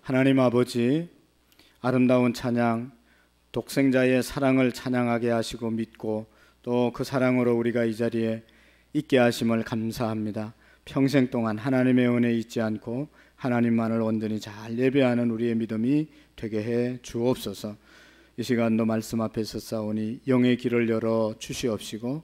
하나님 아버지, 아름다운 찬양, 독생자의 사랑을 찬양하게 하시고 믿고 또 그 사랑으로 우리가 이 자리에 있게 하심을 감사합니다. 평생 동안 하나님의 은혜 잊지 않고 하나님만을 온전히 잘 예배하는 우리의 믿음이 되게 해 주옵소서. 이 시간도 말씀 앞에 서싸우니 영의 길을 열어 주시옵시고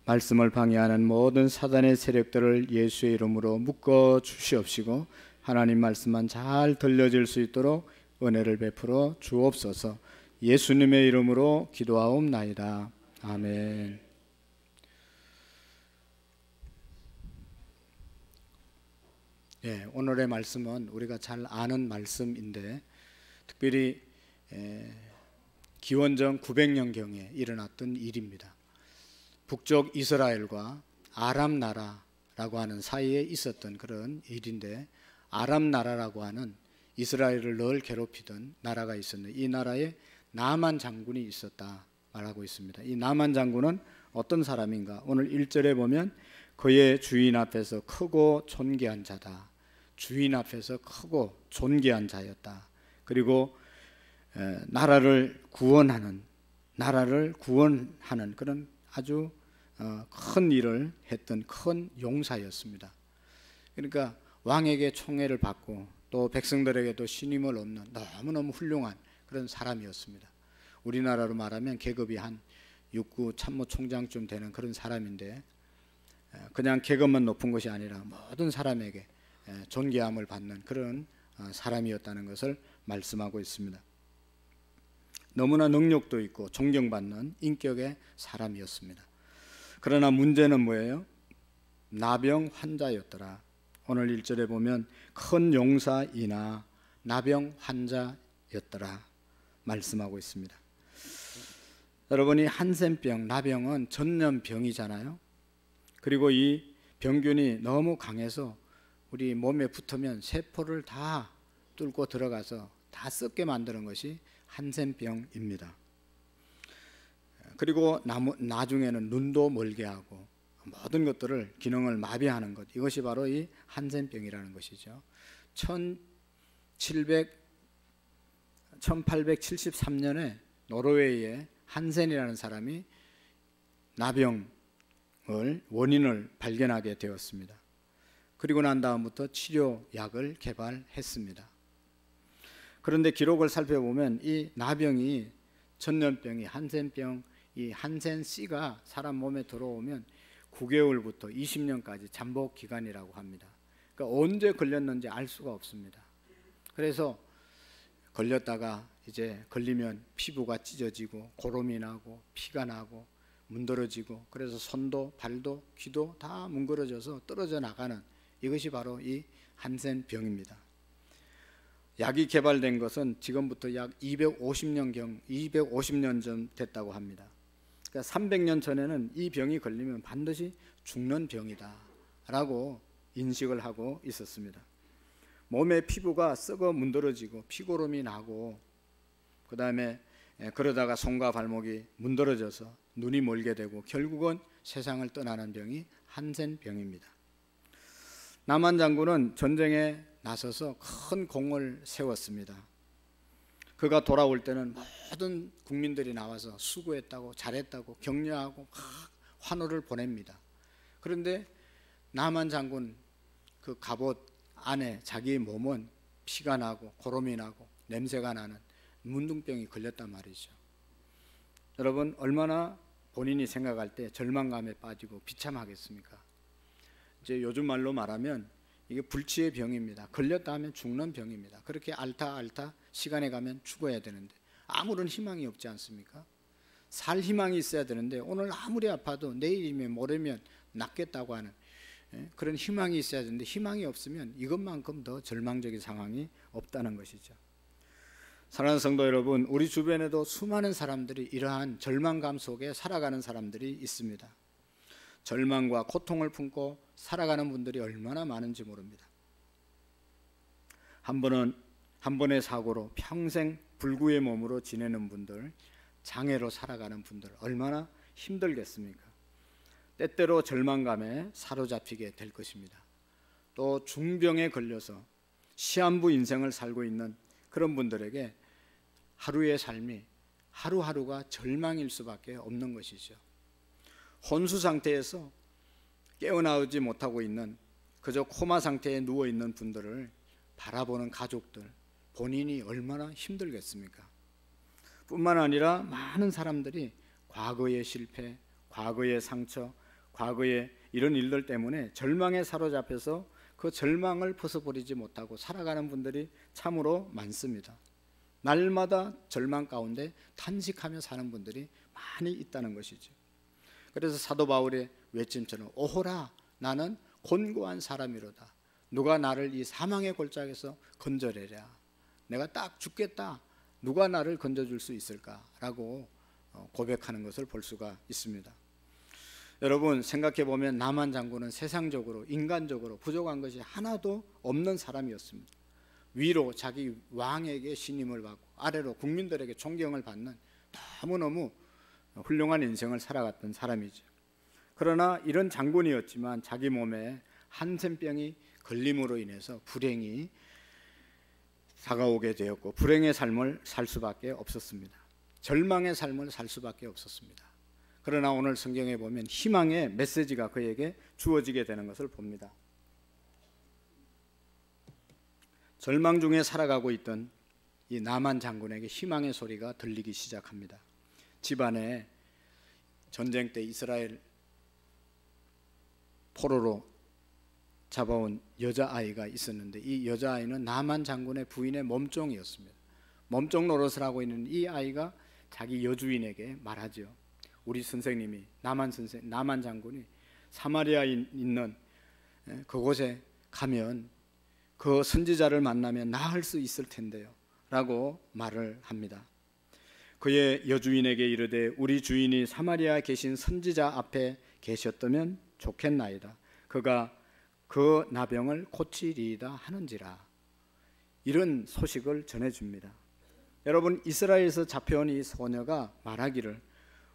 말씀을 방해하는 모든 사단의 세력들을 예수의 이름으로 묶어 주시옵시고 하나님 말씀만 잘 들려질 수 있도록 은혜를 베풀어 주옵소서. 예수님의 이름으로 기도하옵나이다. 아멘. 오늘의 말씀은 우리가 잘 아는 말씀인데 특별히 기원전 900년경에 일어났던 일입니다. 북쪽 이스라엘과 아람 나라라고 하는 사이에 있었던 그런 일인데, 아람 나라라고 하는 이스라엘을 늘 괴롭히던 나라가 있었는데 이 나라에 나만 장군이 있었다 말하고 있습니다. 이 나만 장군은 어떤 사람인가? 오늘 1절에 보면 그의 주인 앞에서 크고 존귀한 자다. 주인 앞에서 크고 존귀한 자였다. 그리고 나라를 구원하는 그런 아주 큰 일을 했던 큰 용사였습니다. 그러니까 왕에게 총애를 받고 또 백성들에게도 신임을 얻는 너무너무 훌륭한 그런 사람이었습니다. 우리나라로 말하면 계급이 한 육구 참모총장쯤 되는 그런 사람인데, 그냥 계급만 높은 것이 아니라 모든 사람에게 존귀함을 받는 그런 사람이었다는 것을 말씀하고 있습니다. 너무나 능력도 있고 존경받는 인격의 사람이었습니다. 그러나 문제는 뭐예요? 나병 환자였더라. 오늘 1절에 보면 큰 용사이나 나병 환자였더라 말씀하고 있습니다. 여러분이 한센병, 나병은 전염병이잖아요. 그리고 이 병균이 너무 강해서 우리 몸에 붙으면 세포를 다 뚫고 들어가서 다 썩게 만드는 것이 한센병입니다. 그리고 나중에는 눈도 멀게 하고 모든 것들을 기능을 마비하는 것, 이것이 바로 이 한센병이라는 것이죠. 1873년에 노르웨이의 한센이라는 사람이 나병을 원인을 발견하게 되었습니다. 그리고 난 다음부터 치료약을 개발했습니다. 그런데 기록을 살펴보면 이 나병이, 전염병이 한센병, 이 한센씨가 사람 몸에 들어오면 9개월부터 20년까지 잠복 기간이라고 합니다. 그러니까 언제 걸렸는지 알 수가 없습니다. 그래서 걸렸다가 이제 걸리면 피부가 찢어지고 고름이 나고 피가 나고 문드러지고, 그래서 손도 발도 귀도 다 뭉그러져서 떨어져 나가는, 이것이 바로 이 한센병입니다. 약이 개발된 것은 지금부터 약 250년 전 됐다고 합니다. 그러니까 300년 전에는 이 병이 걸리면 반드시 죽는 병이다 라고 인식을 하고 있었습니다. 몸의 피부가 썩어 문드러지고 피고름이 나고, 그 다음에 그러다가 손과 발목이 문드러져서 눈이 멀게 되고 결국은 세상을 떠나는 병이 한센병입니다. 남한 장군은 전쟁에 나서서 큰 공을 세웠습니다. 그가 돌아올 때는 모든 국민들이 나와서 수고했다고 잘했다고 격려하고 막 환호를 보냅니다. 그런데 남한 장군 그 갑옷 안에 자기의 몸은 피가 나고 고름이 나고 냄새가 나는 문둥병이 걸렸단 말이죠. 여러분, 얼마나 본인이 생각할 때 절망감에 빠지고 비참하겠습니까? 이제 요즘 말로 말하면 이게 불치의 병입니다. 걸렸다 하면 죽는 병입니다. 그렇게 앓다 시간에 가면 죽어야 되는데 아무런 희망이 없지 않습니까? 살 희망이 있어야 되는데 오늘 아무리 아파도 내일이면 모레면 낫겠다고 하는 그런 희망이 있어야 되는데 희망이 없으면 이것만큼 더 절망적인 상황이 없다는 것이죠. 사랑하는 성도 여러분, 우리 주변에도 수많은 사람들이 이러한 절망감 속에 살아가는 사람들이 있습니다. 절망과 고통을 품고 살아가는 분들이 얼마나 많은지 모릅니다. 한 번의 사고로 평생 불구의 몸으로 지내는 분들, 장애로 살아가는 분들 얼마나 힘들겠습니까? 때때로 절망감에 사로잡히게 될 것입니다. 또 중병에 걸려서 시한부 인생을 살고 있는 그런 분들에게 하루의 삶이 하루하루가 절망일 수밖에 없는 것이죠. 혼수 상태에서 깨어나오지 못하고 있는, 그저 코마 상태에 누워있는 분들을 바라보는 가족들, 본인이 얼마나 힘들겠습니까? 뿐만 아니라 많은 사람들이 과거의 실패, 과거의 상처, 과거의 이런 일들 때문에 절망에 사로잡혀서 그 절망을 벗어버리지 못하고 살아가는 분들이 참으로 많습니다. 날마다 절망 가운데 탄식하며 사는 분들이 많이 있다는 것이죠. 그래서 사도 바울의 외침처럼 오호라 나는 곤고한 사람이로다. 누가 나를 이 사망의 골짜기에서 건져내랴. 내가 딱 죽겠다. 누가 나를 건져줄 수 있을까라고 고백하는 것을 볼 수가 있습니다. 여러분 생각해 보면 나만 장군은 세상적으로 인간적으로 부족한 것이 하나도 없는 사람이었습니다. 위로 자기 왕에게 신임을 받고 아래로 국민들에게 존경을 받는 너무너무 훌륭한 인생을 살아갔던 사람이죠. 그러나 이런 장군이었지만 자기 몸에 한센병이 걸림으로 인해서 불행이 다가오게 되었고 불행의 삶을 살 수밖에 없었습니다. 절망의 삶을 살 수밖에 없었습니다. 그러나 오늘 성경에 보면 희망의 메시지가 그에게 주어지게 되는 것을 봅니다. 절망 중에 살아가고 있던 이 나만 장군에게 희망의 소리가 들리기 시작합니다. 집안에 전쟁 때 이스라엘 포로로 잡아온 여자아이가 있었는데 이 여자아이는 나만 장군의 부인의 몸종이었습니다. 몸종 노릇을 하고 있는 이 아이가 자기 여주인에게 말하죠. 우리 선생님이 나만 장군이 사마리아에 있는 그곳에 가면 그 선지자를 만나면 나을 수 있을 텐데요 라고 말을 합니다. 그의 여주인에게 이르되 우리 주인이 사마리아에 계신 선지자 앞에 계셨다면 좋겠나이다. 그가 그 나병을 고치리이다 하는지라. 이런 소식을 전해줍니다. 여러분 이스라엘에서 잡혀온 이 소녀가 말하기를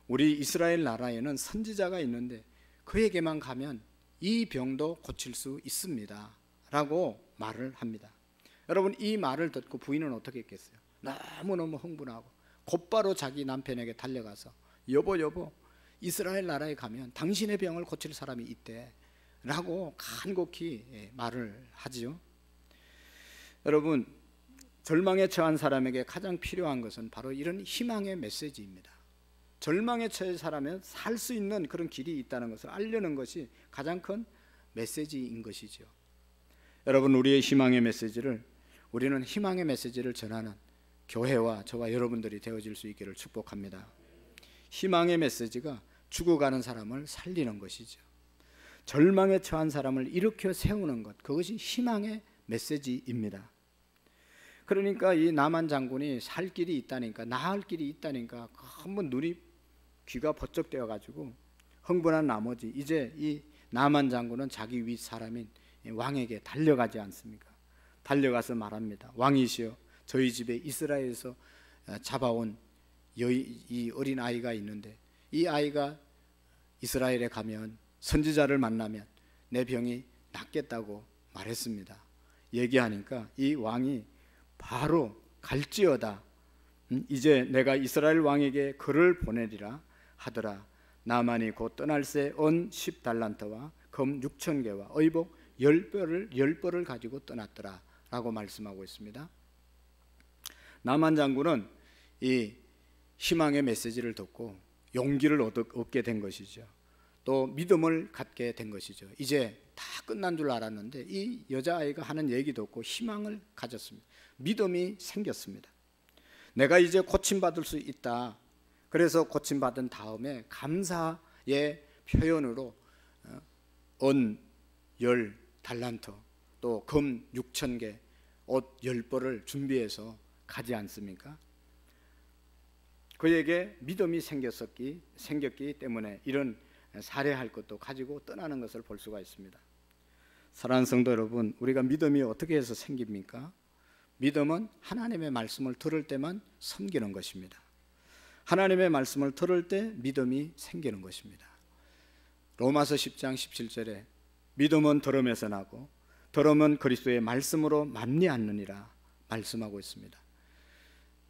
우리 이스라엘 나라에는 선지자가 있는데 그에게만 가면 이 병도 고칠 수 있습니다 라고 말을 합니다. 여러분 이 말을 듣고 부인은 어떻게 했겠어요? 너무너무 흥분하고 곧바로 자기 남편에게 달려가서 여보 이스라엘 나라에 가면 당신의 병을 고칠 사람이 있대 라고 간곡히 말을 하지요. 여러분 절망에 처한 사람에게 가장 필요한 것은 바로 이런 희망의 메시지입니다. 절망에 처해 사람은 살 수 있는 그런 길이 있다는 것을 알려는 것이 가장 큰 메시지인 것이죠. 여러분 우리의 희망의 메시지를 우리는 희망의 메시지를 전하는 교회와 저와 여러분들이 되어질 수 있기를 축복합니다. 희망의 메시지가 죽어가는 사람을 살리는 것이죠. 절망에 처한 사람을 일으켜 세우는 것, 그것이 희망의 메시지입니다. 그러니까 이 나만 장군이 살 길이 있다니까, 나을 길이 있다니까 한번 눈이 귀가 번쩍 떼어 가지고 흥분한 나머지 이제 이 나만 장군은 자기 윗 사람인 왕에게 달려가지 않습니까? 달려가서 말합니다. 왕이시여, 저희 집에 이스라엘에서 잡아온 이 어린 아이가 있는데 이 아이가 이스라엘에 가면 선지자를 만나면 내 병이 낫겠다고 말했습니다. 얘기하니까 이 왕이 바로 갈지어다. 이제 내가 이스라엘 왕에게 글을 보내리라 하더라. 나만이 곧 떠날새 은 10달란트와 금 6,000개와 의복 10벌을 가지고 떠났더라 라고 말씀하고 있습니다. 나만 장군은 이 희망의 메시지를 듣고 용기를 얻게 된 것이죠. 또 믿음을 갖게 된 것이죠. 이제 다 끝난 줄 알았는데 이 여자아이가 하는 얘기 듣고 희망을 가졌습니다. 믿음이 생겼습니다. 내가 이제 고침받을 수 있다. 그래서 고침받은 다음에 감사의 표현으로 은 10달란트 또 금 6,000개 옷 10벌을 준비해서 가지 않습니까? 그에게 믿음이 생겼기 때문에 이런 살해할 것도 가지고 떠나는 것을 볼 수가 있습니다. 사랑하는 성도 여러분, 우리가 믿음이 어떻게 해서 생깁니까? 믿음은 하나님의 말씀을 들을 때만 섬기는 것입니다. 하나님의 말씀을 들을 때 믿음이 생기는 것입니다. 로마서 10장 17절에 믿음은 들음에서 나고 들으면 그리스도의 말씀으로 맘리 않느니라 말씀하고 있습니다.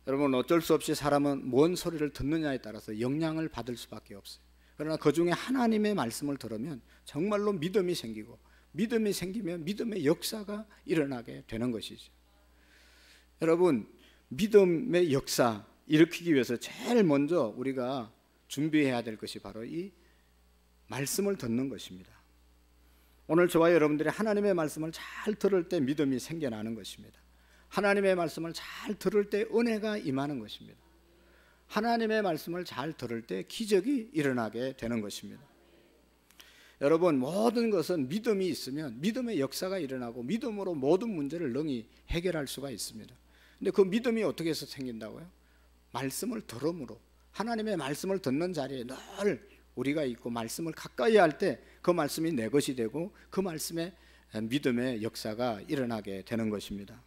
여러분, 어쩔 수 없이 사람은 뭔 소리를 듣느냐에 따라서 영향을 받을 수밖에 없어요. 그러나 그 중에 하나님의 말씀을 들으면 정말로 믿음이 생기고, 믿음이 생기면 믿음의 역사가 일어나게 되는 것이죠. 여러분, 믿음의 역사 일으키기 위해서 제일 먼저 우리가 준비해야 될 것이 바로 이 말씀을 듣는 것입니다. 오늘 저와 여러분들이 하나님의 말씀을 잘 들을 때 믿음이 생겨나는 것입니다. 하나님의 말씀을 잘 들을 때 은혜가 임하는 것입니다. 하나님의 말씀을 잘 들을 때 기적이 일어나게 되는 것입니다. 여러분, 모든 것은 믿음이 있으면 믿음의 역사가 일어나고 믿음으로 모든 문제를 능히 해결할 수가 있습니다. 근데 그 믿음이 어떻게 해서 생긴다고요? 말씀을 들음으로, 하나님의 말씀을 듣는 자리에 늘 우리가 있고 말씀을 가까이 할 때 그 말씀이 내 것이 되고 그 말씀에 믿음의 역사가 일어나게 되는 것입니다.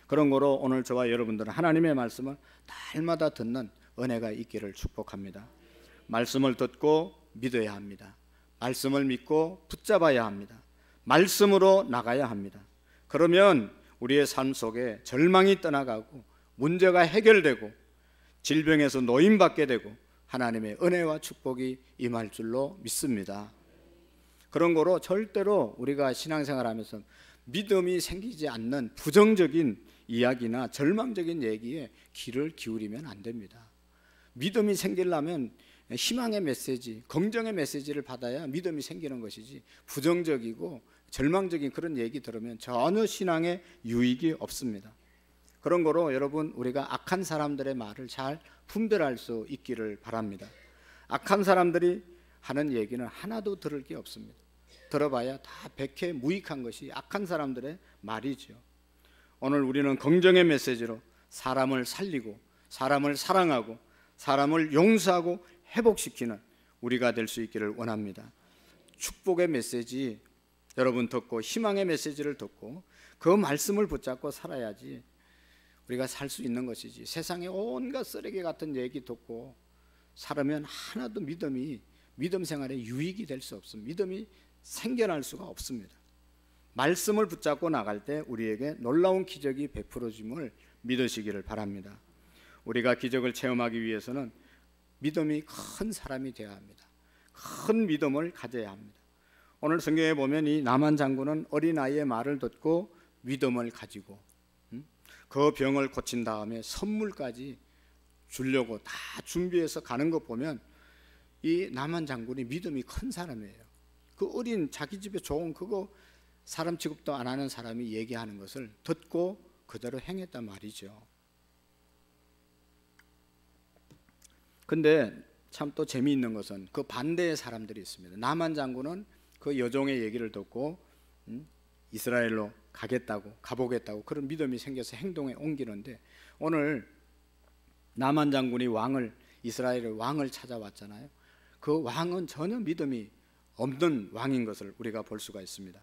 그런 거로 오늘 저와 여러분들은 하나님의 말씀을 날마다 듣는 은혜가 있기를 축복합니다. 말씀을 듣고 믿어야 합니다. 말씀을 믿고 붙잡아야 합니다. 말씀으로 나가야 합니다. 그러면 우리의 삶 속에 절망이 떠나가고 문제가 해결되고 질병에서 노임받게 되고 하나님의 은혜와 축복이 임할 줄로 믿습니다. 그런 거로 절대로 우리가 신앙생활하면서 믿음이 생기지 않는 부정적인 이야기나 절망적인 얘기에 귀를 기울이면 안 됩니다. 믿음이 생기려면 희망의 메시지, 긍정의 메시지를 받아야 믿음이 생기는 것이지, 부정적이고 절망적인 그런 얘기 들으면 전혀 신앙에 유익이 없습니다. 그런 거로 여러분, 우리가 악한 사람들의 말을 잘 분별할 수 있기를 바랍니다. 악한 사람들이 하는 얘기는 하나도 들을 게 없습니다. 들어봐야 다 백해 무익한 것이 악한 사람들의 말이죠. 오늘 우리는 긍정의 메시지로 사람을 살리고 사람을 사랑하고 사람을 용서하고 회복시키는 우리가 될 수 있기를 원합니다. 축복의 메시지 여러분 듣고 희망의 메시지를 듣고 그 말씀을 붙잡고 살아야지 우리가 살 수 있는 것이지, 세상에 온갖 쓰레기 같은 얘기 듣고 살으면 하나도 믿음 생활에 유익이 될 수 없습니다. 믿음이 생겨날 수가 없습니다. 말씀을 붙잡고 나갈 때 우리에게 놀라운 기적이 베풀어짐을 믿으시기를 바랍니다. 우리가 기적을 체험하기 위해서는 믿음이 큰 사람이 되어야 합니다. 큰 믿음을 가져야 합니다. 오늘 성경에 보면 이 나만 장군은 어린아이의 말을 듣고 믿음을 가지고 그 병을 고친 다음에 선물까지 주려고 다 준비해서 가는 것 보면 이 나만 장군이 믿음이 큰 사람이에요. 그 어린 자기 집에 좋은 그거 사람 취급도 안 하는 사람이 얘기하는 것을 듣고 그대로 행했단 말이죠. 근데 참 또 재미있는 것은 그 반대의 사람들이 있습니다. 나만 장군은 그 여종의 얘기를 듣고 이스라엘로 가보겠다고 그런 믿음이 생겨서 행동에 옮기는데, 오늘 나만 장군이 이스라엘의 왕을 찾아왔잖아요. 그 왕은 전혀 믿음이 없는 왕인 것을 우리가 볼 수가 있습니다.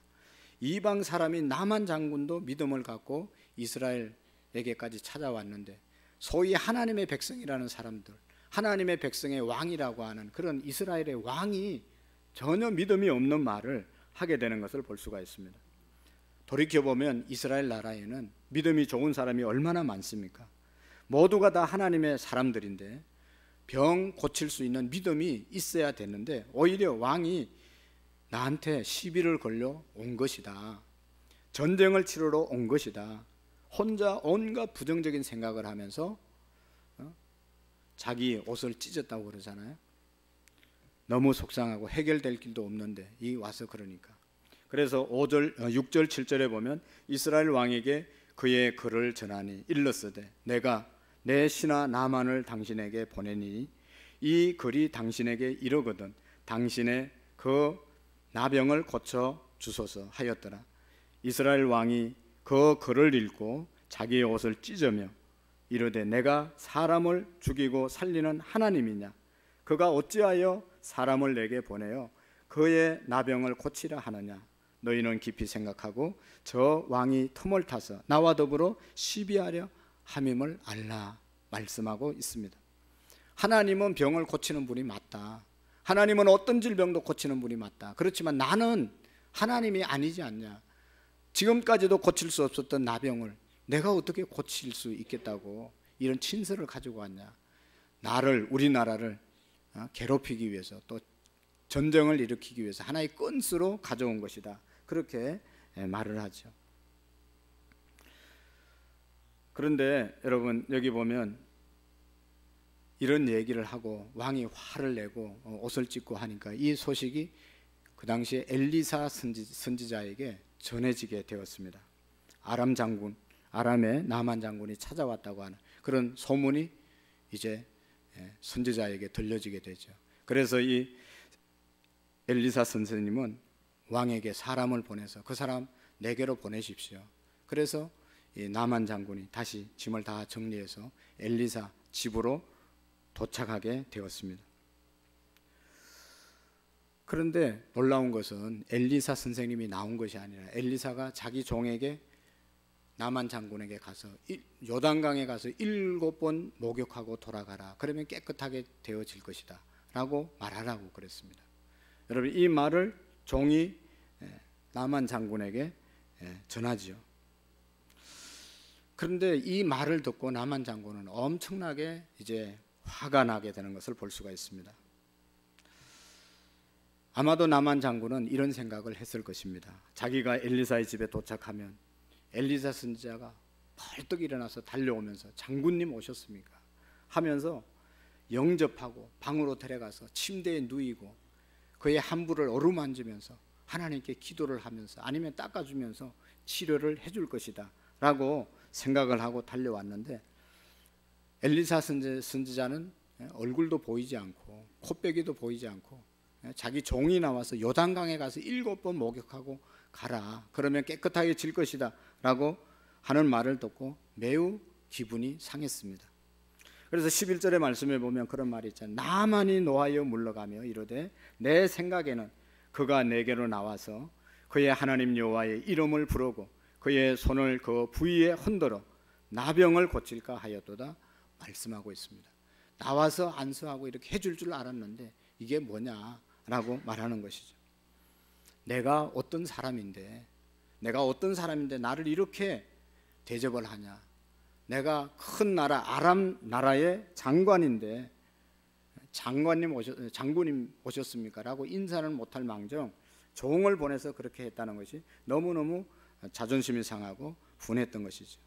이방 사람인 나만 장군도 믿음을 갖고 이스라엘에게까지 찾아왔는데, 소위 하나님의 백성이라는 사람들, 하나님의 백성의 왕이라고 하는 그런 이스라엘의 왕이 전혀 믿음이 없는 말을 하게 되는 것을 볼 수가 있습니다. 돌이켜보면 이스라엘 나라에는 믿음이 좋은 사람이 얼마나 많습니까? 모두가 다 하나님의 사람들인데 병 고칠 수 있는 믿음이 있어야 되는데 오히려 왕이 나한테 시비를 걸려 온 것이다, 전쟁을 치르러 온 것이다, 혼자 온갖 부정적인 생각을 하면서 자기 옷을 찢었다고 그러잖아요. 너무 속상하고 해결될 길도 없는데 이 와서 그러니까. 그래서 6절 7절에 보면 이스라엘 왕에게 그의 글을 전하니 일렀으되 내가 내 신하 나만을 당신에게 보내니 이 글이 당신에게 이르거든 당신의 그 나병을 고쳐 주소서 하였더라. 이스라엘 왕이 그 글을 읽고 자기의 옷을 찢으며 이르되 내가 사람을 죽이고 살리는 하나님이냐? 그가 어찌하여 사람을 내게 보내어 그의 나병을 고치라 하느냐? 너희는 깊이 생각하고 저 왕이 틈을 타서 나와 더불어 시비하려 함임을 알라 말씀하고 있습니다. 하나님은 병을 고치는 분이 맞다. 하나님은 어떤 질병도 고치는 분이 맞다. 그렇지만 나는 하나님이 아니지 않냐. 지금까지도 고칠 수 없었던 나병을 내가 어떻게 고칠 수 있겠다고 이런 친서를 가지고 왔냐. 우리나라를 괴롭히기 위해서, 또 전쟁을 일으키기 위해서 하나의 건수로 가져온 것이다. 그렇게 말을 하죠. 그런데 여러분, 여기 보면 이런 얘기를 하고 왕이 화를 내고 옷을 찢고 하니까 이 소식이 그 당시에 엘리사 선지자에게 전해지게 되었습니다. 아람의 나만 장군이 찾아왔다고 하는 그런 소문이 이제 선지자에게 들려지게 되죠. 그래서 이 엘리사 선생님은 왕에게 사람을 보내서 그 사람 내게로 보내십시오. 그래서 이 나만 장군이 다시 짐을 다 정리해서 엘리사 집으로 도착하게 되었습니다. 그런데 놀라운 것은 엘리사 선생님이 나온 것이 아니라 엘리사가 자기 종에게, 나만 장군에게 가서 요단강에 가서 7번 목욕하고 돌아가라. 그러면 깨끗하게 되어질 것이다 라고 말하라고 그랬습니다. 여러분, 이 말을 종이 나만 장군에게 전하지요. 그런데 이 말을 듣고 나만 장군은 엄청나게 이제 화가 나게 되는 것을 볼 수가 있습니다. 아마도 나만 장군은 이런 생각을 했을 것입니다. 자기가 엘리사의 집에 도착하면 엘리사 선지자가 벌떡 일어나서 달려오면서 장군님 오셨습니까? 하면서 영접하고 방으로 데려가서 침대에 누이고 그의 함부를 어루만지면서 하나님께 기도를 하면서 아니면 닦아주면서 치료를 해줄 것이다 라고 생각을 하고 달려왔는데, 엘리사 선지자는 얼굴도 보이지 않고 코빼기도 보이지 않고 자기 종이 나와서 요단강에 가서 7번 목욕하고 가라. 그러면 깨끗하게 질 것이다 라고 하는 말을 듣고 매우 기분이 상했습니다. 그래서 11절의 말씀에 보면 그런 말이 있잖아요. 나만이 노하여 물러가며 이르되 내 생각에는 그가 내게로 나와서 그의 하나님 여호와의 이름을 부르고 그의 손을 그 부위에 흔들어 나병을 고칠까 하였도다 말씀하고 있습니다. 나와서 안수하고 이렇게 해줄 줄 알았는데 이게 뭐냐라고 말하는 것이죠. 내가 어떤 사람인데 나를 이렇게 대접을 하냐. 내가 큰 나라 아람 나라의 장관인데 장군님 오셨습니까? 라고 인사를 못할 망정 종을 보내서 그렇게 했다는 것이 너무너무 자존심이 상하고 분했던 것이죠.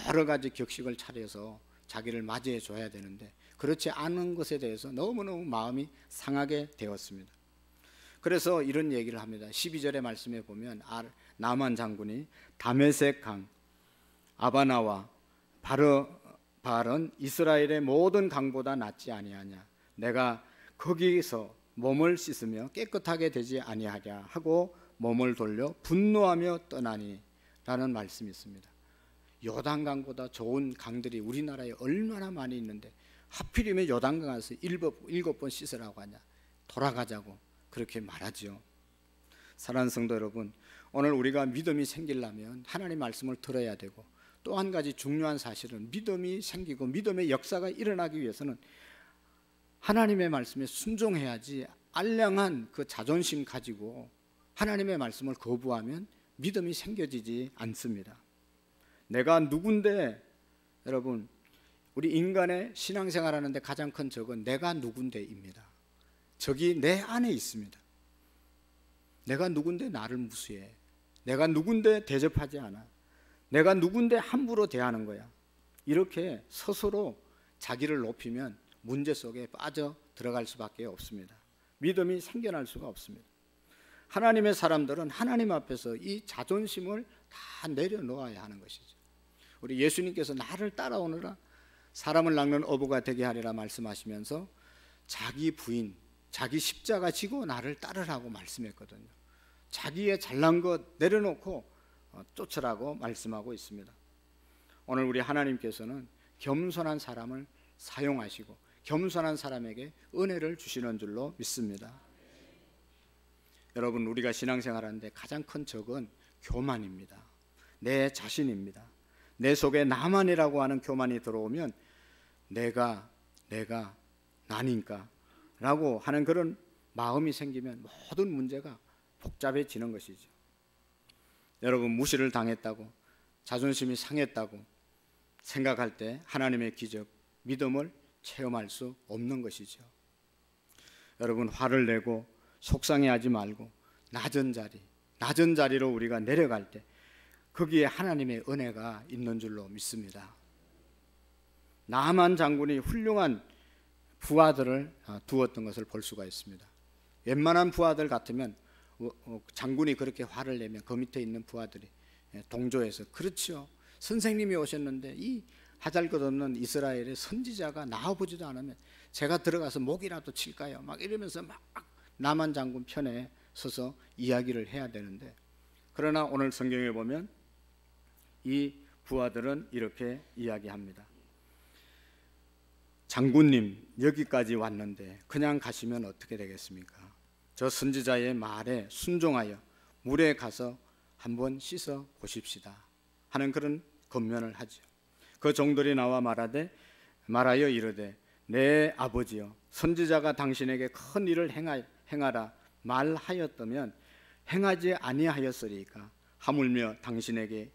여러 가지 격식을 차려서 자기를 맞이해 줘야 되는데 그렇지 않은 것에 대해서 너무너무 마음이 상하게 되었습니다. 그래서 이런 얘기를 합니다. 12절의 말씀에 보면 나만 장군이 다메섹 강 아바나와 바알은 이스라엘의 모든 강보다 낫지 아니하냐. 내가 거기서 몸을 씻으며 깨끗하게 되지 아니하랴 하고 몸을 돌려 분노하며 떠나니 라는 말씀이 있습니다. 요단강보다 좋은 강들이 우리나라에 얼마나 많이 있는데 하필이면 요단강 가서 7번 씻으라고 하냐. 돌아가자고 그렇게 말하죠. 사랑하는 성도 여러분, 오늘 우리가 믿음이 생기려면 하나님의 말씀을 들어야 되고, 또 한 가지 중요한 사실은 믿음이 생기고 믿음의 역사가 일어나기 위해서는 하나님의 말씀에 순종해야지, 알량한 그 자존심 가지고 하나님의 말씀을 거부하면 믿음이 생겨지지 않습니다. 내가 누군데, 여러분, 우리 인간의 신앙생활하는데 가장 큰 적은 내가 누군데입니다. 적이 내 안에 있습니다. 내가 누군데 나를 무시해. 내가 누군데 대접하지 않아. 내가 누군데 함부로 대하는 거야. 이렇게 스스로 자기를 높이면 문제 속에 빠져 들어갈 수밖에 없습니다. 믿음이 생겨날 수가 없습니다. 하나님의 사람들은 하나님 앞에서 이 자존심을 다 내려놓아야 하는 것이죠. 우리 예수님께서 나를 따라오느라 사람을 낚는 어부가 되게 하리라 말씀하시면서 자기 부인, 자기 십자가 지고 나를 따르라고 말씀했거든요. 자기의 잘난 것 내려놓고 쫓으라고 말씀하고 있습니다. 오늘 우리 하나님께서는 겸손한 사람을 사용하시고 겸손한 사람에게 은혜를 주시는 줄로 믿습니다. 여러분, 우리가 신앙생활하는데 가장 큰 적은 교만입니다. 내 자신입니다. 내 속에 나만이라고 하는 교만이 들어오면 내가 나니까 라고 하는 그런 마음이 생기면 모든 문제가 복잡해지는 것이죠. 여러분, 무시를 당했다고, 자존심이 상했다고 생각할 때 하나님의 기적, 믿음을 체험할 수 없는 것이죠. 여러분, 화를 내고 속상해하지 말고 낮은 자리로 우리가 내려갈 때 거기에 하나님의 은혜가 있는 줄로 믿습니다. 나만 장군이 훌륭한 부하들을 두었던 것을 볼 수가 있습니다. 웬만한 부하들 같으면 장군이 그렇게 화를 내면 그 밑에 있는 부하들이 동조해서, 그렇죠, 선생님이 오셨는데 이 하잘것없는 이스라엘의 선지자가 나와보지도 않으면 제가 들어가서 목이라도 칠까요? 막 이러면서 막 나만 장군 편에 서서 이야기를 해야 되는데, 그러나 오늘 성경에 보면 이 부하들은 이렇게 이야기합니다. 장군님, 여기까지 왔는데 그냥 가시면 어떻게 되겠습니까? 저 선지자의 말에 순종하여 물에 가서 한번 씻어 보십시다 하는 그런 권면을 하죠. 그 종들이 나와 말하여 이르되, 내 아버지여, 선지자가 당신에게 큰 일을 행하라 말하였다면 행하지 아니하였으리까. 하물며 당신에게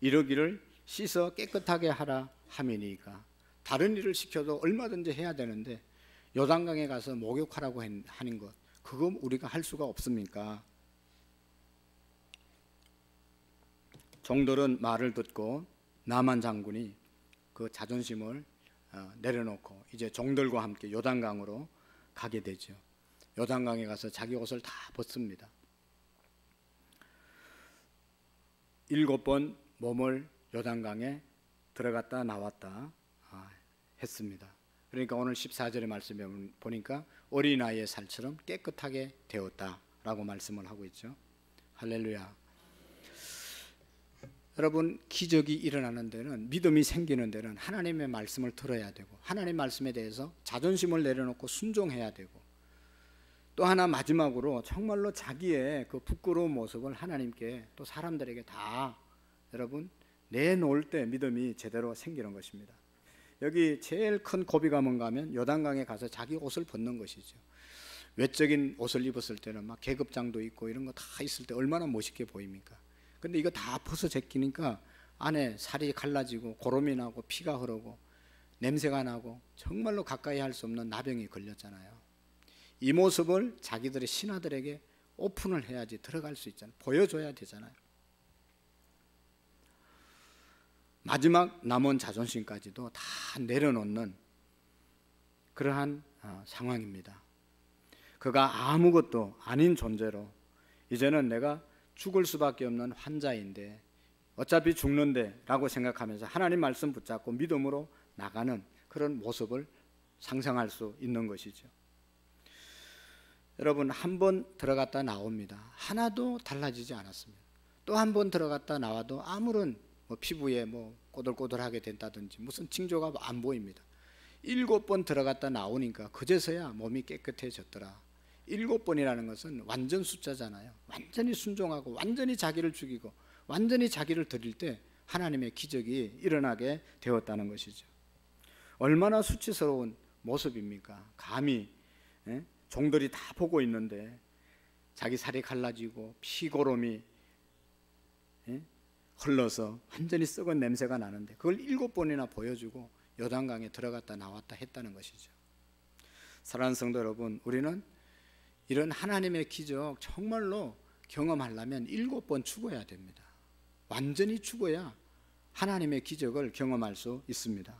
이르기를 씻어 깨끗하게 하라 함이니까. 다른 일을 시켜도 얼마든지 해야 되는데 요단강에 가서 목욕하라고 하는 것, 그거 우리가 할 수가 없습니까? 종들은 말을 듣고 나만 장군이 그 자존심을 내려놓고 이제 종들과 함께 요단강으로 가게 되죠. 요단강에 가서 자기 옷을 다 벗습니다. 7번 몸을 요단강에 들어갔다 나왔다 했습니다. 그러니까 오늘 14절의 말씀에 보니까 어린아이의 살처럼 깨끗하게 되었다라고 말씀을 하고 있죠. 할렐루야. 여러분, 기적이 일어나는 데는, 믿음이 생기는 데는 하나님의 말씀을 들어야 되고, 하나님 말씀에 대해서 자존심을 내려놓고 순종해야 되고, 또 하나 마지막으로 정말로 자기의 그 부끄러운 모습을 하나님께 또 사람들에게 다 여러분 내놓을 때 믿음이 제대로 생기는 것입니다. 여기 제일 큰 고비가 뭔가 하면 요단강에 가서 자기 옷을 벗는 것이죠. 외적인 옷을 입었을 때는 막 계급장도 있고 이런 거 다 있을 때 얼마나 멋있게 보입니까? 근데 이거 다 벗어 제끼니까 안에 살이 갈라지고 고름이 나고 피가 흐르고 냄새가 나고 정말로 가까이 할 수 없는 나병이 걸렸잖아요. 이 모습을 자기들의 신하들에게 오픈을 해야지 들어갈 수 있잖아요. 보여줘야 되잖아요. 마지막 남은 자존심까지도 다 내려놓는 그러한 상황입니다. 그가 아무것도 아닌 존재로 이제는 내가 죽을 수밖에 없는 환자인데 어차피 죽는데 라고 생각하면서 하나님 말씀 붙잡고 믿음으로 나가는 그런 모습을 상상할 수 있는 것이죠. 여러분, 한 번 들어갔다 나옵니다. 하나도 달라지지 않았습니다. 또 한 번 들어갔다 나와도 아무런 피부에 꼬들꼬들하게 된다든지 무슨 징조가 안 보입니다. 7번 들어갔다 나오니까 그제서야 몸이 깨끗해졌더라. 7번이라는 것은 완전 숫자잖아요. 완전히 순종하고 완전히 자기를 죽이고 완전히 자기를 드릴 때 하나님의 기적이 일어나게 되었다는 것이죠. 얼마나 수치스러운 모습입니까? 감히 종들이 다 보고 있는데 자기 살이 갈라지고 피고름이 흘러서 완전히 썩은 냄새가 나는데 그걸 7번이나 보여주고 요단강에 들어갔다 나왔다 했다는 것이죠. 사랑하는 성도 여러분, 우리는 이런 하나님의 기적 정말로 경험하려면 7번 죽어야 됩니다. 완전히 죽어야 하나님의 기적을 경험할 수 있습니다.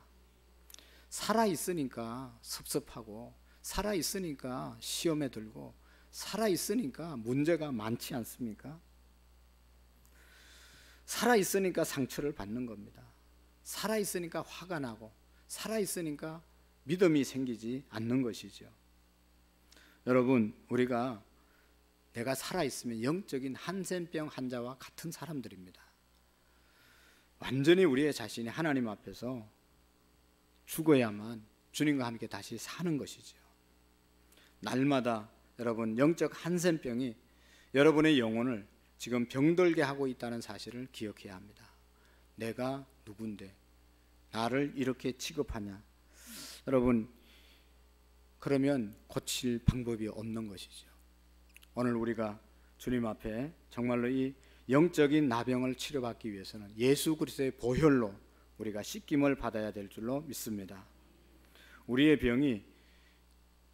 살아있으니까 섭섭하고 살아있으니까 시험에 들고 살아있으니까 문제가 많지 않습니까? 살아있으니까 상처를 받는 겁니다. 살아있으니까 화가 나고 살아있으니까 믿음이 생기지 않는 것이죠. 여러분, 우리가 내가 살아있으면 영적인 한센병 환자와 같은 사람들입니다. 완전히 우리의 자신이 하나님 앞에서 죽어야만 주님과 함께 다시 사는 것이죠. 날마다 여러분, 영적 한센병이 여러분의 영혼을 지금 병들게 하고 있다는 사실을 기억해야 합니다. 내가 누군데 나를 이렇게 취급하냐? 여러분, 그러면 고칠 방법이 없는 것이죠. 오늘 우리가 주님 앞에 정말로 이 영적인 나병을 치료받기 위해서는 예수 그리스도의 보혈로 우리가 씻김을 받아야 될 줄로 믿습니다. 우리의 병이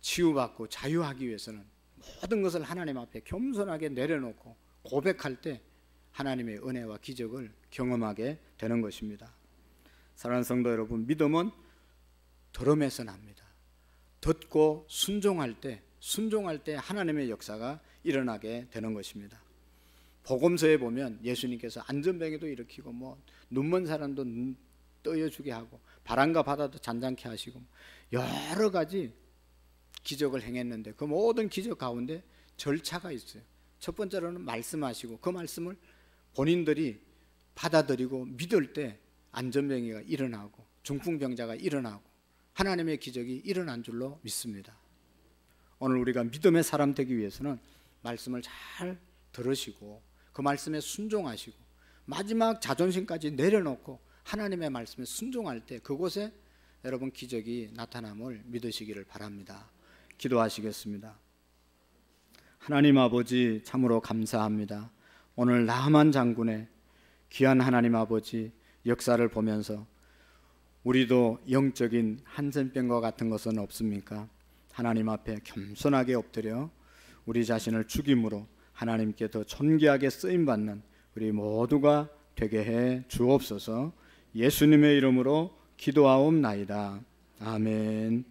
치유받고 자유하기 위해서는 모든 것을 하나님 앞에 겸손하게 내려놓고 고백할 때 하나님의 은혜와 기적을 경험하게 되는 것입니다. 사랑하는 성도 여러분, 믿음은 들음에서 납니다. 듣고 순종할 때 하나님의 역사가 일어나게 되는 것입니다. 복음서에 보면 예수님께서 안전병에도 일으키고 눈먼 사람도 눈 떠여주게 하고 바람과 바다도 잔잔케 하시고 여러 가지 기적을 행했는데 그 모든 기적 가운데 절차가 있어요. 첫 번째로는 말씀하시고 그 말씀을 본인들이 받아들이고 믿을 때 안전병이가 일어나고 중풍병자가 일어나고 하나님의 기적이 일어난 줄로 믿습니다. 오늘 우리가 믿음의 사람 되기 위해서는 말씀을 잘 들으시고 그 말씀에 순종하시고 마지막 자존심까지 내려놓고 하나님의 말씀에 순종할 때 그곳에 여러분 기적이 나타남을 믿으시기를 바랍니다. 기도하시겠습니다. 하나님 아버지, 참으로 감사합니다. 오늘 나만 장군의 귀한 하나님 아버지 역사를 보면서 우리도 영적인 한센병과 같은 것은 없습니까? 하나님 앞에 겸손하게 엎드려 우리 자신을 죽임으로 하나님께 더 존귀하게 쓰임받는 우리 모두가 되게 해 주옵소서. 예수님의 이름으로 기도하옵나이다. 아멘.